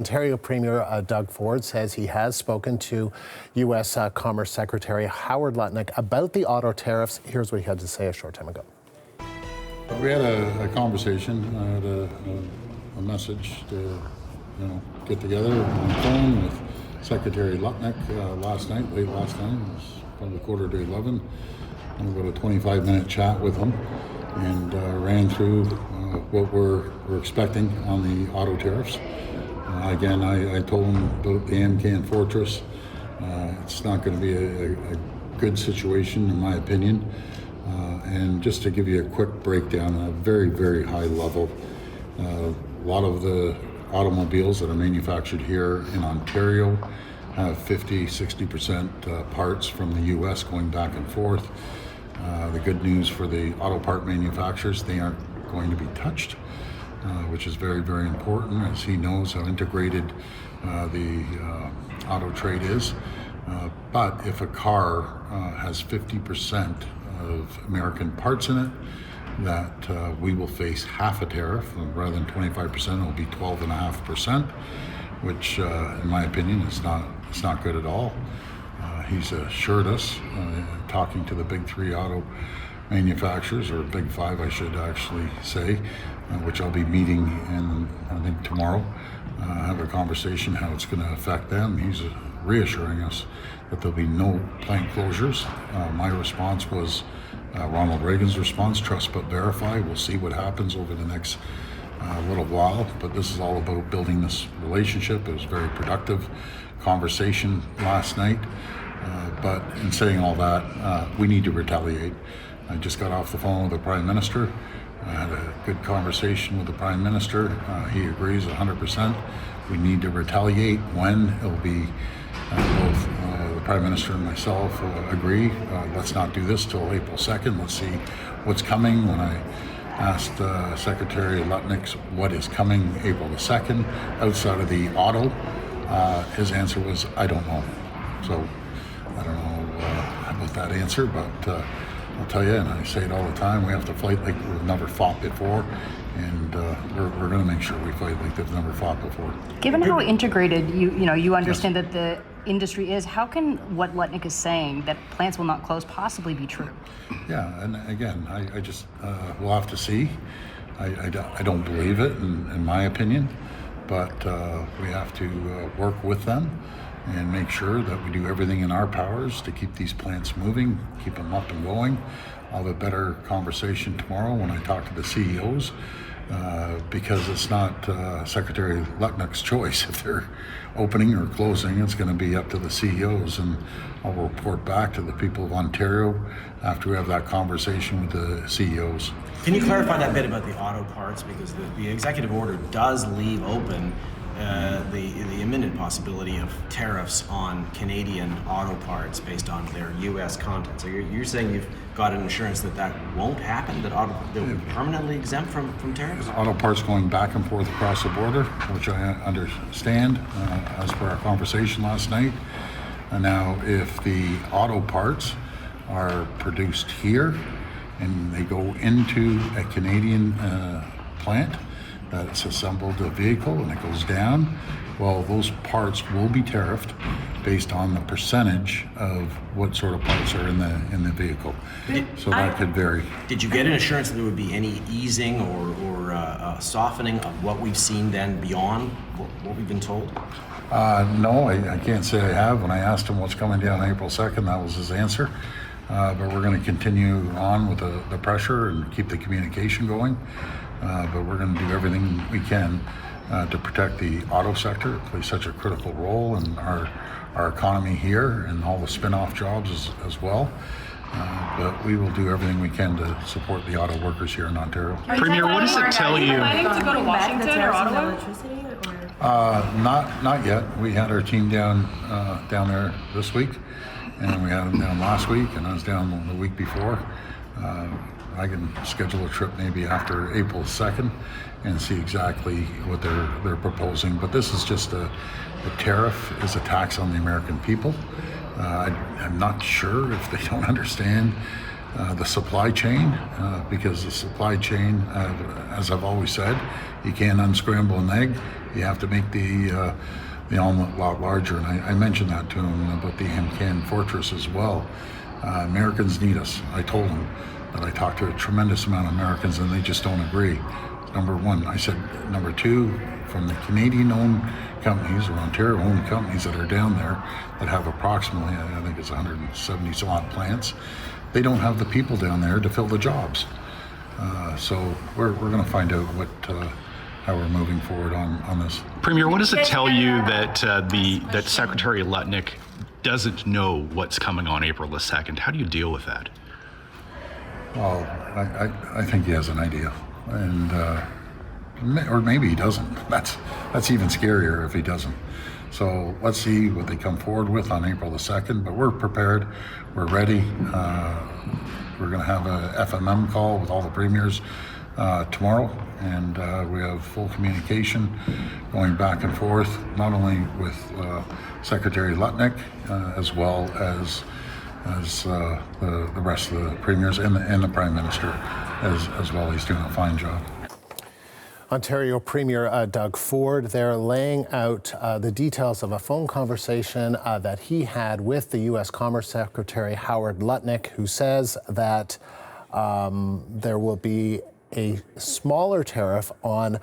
Ontario Premier Doug Ford says he has spoken to U.S. Commerce Secretary Howard Lutnick about the auto tariffs. Here's what he had to say a short time ago. We had a conversation. I had a message to get together on the phone with Secretary Lutnick late last night. It was probably 11:15. And about a 25-minute chat with him and ran through what we're expecting on the auto tariffs. Again, I told him about the MCAN Fortress. It's not going to be a good situation, in my opinion. And just to give you a quick breakdown at a very, very high level, a lot of the automobiles that are manufactured here in Ontario have 50-60% parts from the U.S. going back and forth. The good news for the auto part manufacturers, they aren't going to be touched. Which is very, very important, as he knows how integrated the auto trade is. But if a car has 50% of American parts in it, that we will face half a tariff. Rather than 25%, it will be 12.5%, which, in my opinion, it's not good at all. He's assured us, talking to the big three auto manufacturers, or big five, I should actually say, which I'll be meeting in, I think, tomorrow, have a conversation how it's going to affect them. He's reassuring us that there'll be no plant closures. My response was Ronald Reagan's response, trust but verify. We'll see what happens over the next little while, but this is all about building this relationship. It was a very productive conversation last night, but in saying all that, we need to retaliate. I just got off the phone with the Prime Minister. I had a good conversation with the Prime Minister. He agrees 100%. We need to retaliate when it'll be both the Prime Minister and myself agree. Let's not do this till April 2nd. Let's see what's coming. When I asked Secretary Lutnick what is coming April the 2nd outside of the auto, his answer was, I don't know. So I don't know about that answer, but I'll tell you, and I say it all the time, we have to fight like we've never fought before, and we're going to make sure we fight like they've never fought before. Given how integrated you understand that the industry is, how can what Lutnick is saying, that plants will not close, possibly be true? Yeah, and again, I just, we'll have to see. I don't believe it, in my opinion, but we have to work with them and make sure that we do everything in our powers to keep these plants moving, keep them up and going. I'll have a better conversation tomorrow when I talk to the CEOs, because it's not Secretary Lutnick's choice. If they're opening or closing, it's going to be up to the CEOs, and I'll report back to the people of Ontario after we have that conversation with the CEOs. Can you clarify that bit about the auto parts, because the executive order does leave open the imminent possibility of tariffs on Canadian auto parts based on their U.S. content. So you're saying you've got an assurance that won't happen, that they'll be permanently exempt from tariffs? Auto parts going back and forth across the border, which I understand as per our conversation last night. And now, if the auto parts are produced here and they go into a Canadian plant, that's assembled a vehicle and it goes down, well, those parts will be tariffed based on the percentage of what sort of parts are in the vehicle. So that could vary. Did you get an assurance that there would be any easing or softening of what we've seen then beyond what we've been told? No, I can't say I have. When I asked him what's coming down April 2nd, that was his answer. But we're going to continue on with the pressure and keep the communication going. But we're going to do everything we can to protect the auto sector. It plays such a critical role in our economy here and all the spin-off jobs as well. But we will do everything we can to support the auto workers here in Ontario. Premier, what does it tell you? Are you planning to go to Washington or Ottawa? Not yet. We had our team down there this week, and we had them down last week, and I was down the week before. I can schedule a trip maybe after April 2nd and see exactly what they're proposing. But this is just a tariff is a tax on the American people. I'm not sure if they don't understand the supply chain, because the supply chain, as I've always said, you can't unscramble an egg. You have to make the omelet a lot larger. And I mentioned that to him about the Amcan Fortress as well. Americans need us. I told him that I talked to a tremendous amount of Americans and they just don't agree. Number one. I said, number two, from the Canadian-owned companies or Ontario-owned companies that are down there that have approximately, I think it's 170 some odd plants, they don't have the people down there to fill the jobs. So we're going to find out how we're moving forward on this. Premier, what does it tell you that that Secretary Lutnick doesn't know what's coming on April the 2nd? How do you deal with that? Well, I think he has an idea, and or maybe he doesn't. That's even scarier if he doesn't. So let's see what they come forward with on April the 2nd. But we're prepared. We're ready. We're going to have a FMM call with all the premiers tomorrow, and we have full communication going back and forth, not only with Secretary Lutnick as well as the rest of the premiers and the Prime Minister as well. He's doing a fine job. Ontario Premier Doug Ford, they're laying out the details of a phone conversation that he had with the U.S. Commerce Secretary Howard Lutnick, who says that there will be a smaller tariff on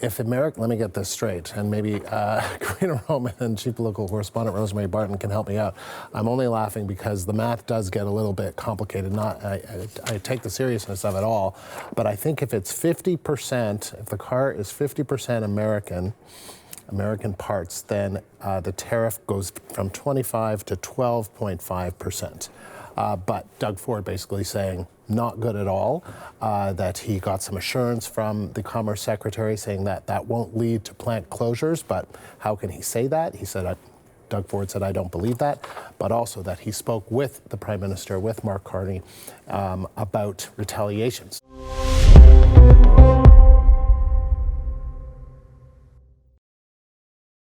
if America, let me get this straight, and maybe Karina Roman and Chief Political Correspondent Rosemary Barton can help me out. I'm only laughing because the math does get a little bit complicated. I take the seriousness of it all, but I think if it's 50%, if the car is 50% American parts, then the tariff goes from 25 to 12.5%. But Doug Ford basically saying not good at all, that he got some assurance from the Commerce Secretary saying that that won't lead to plant closures, but how can he say that? He said, Doug Ford said, I don't believe that, but also that he spoke with the Prime Minister, with Mark Carney, about retaliations.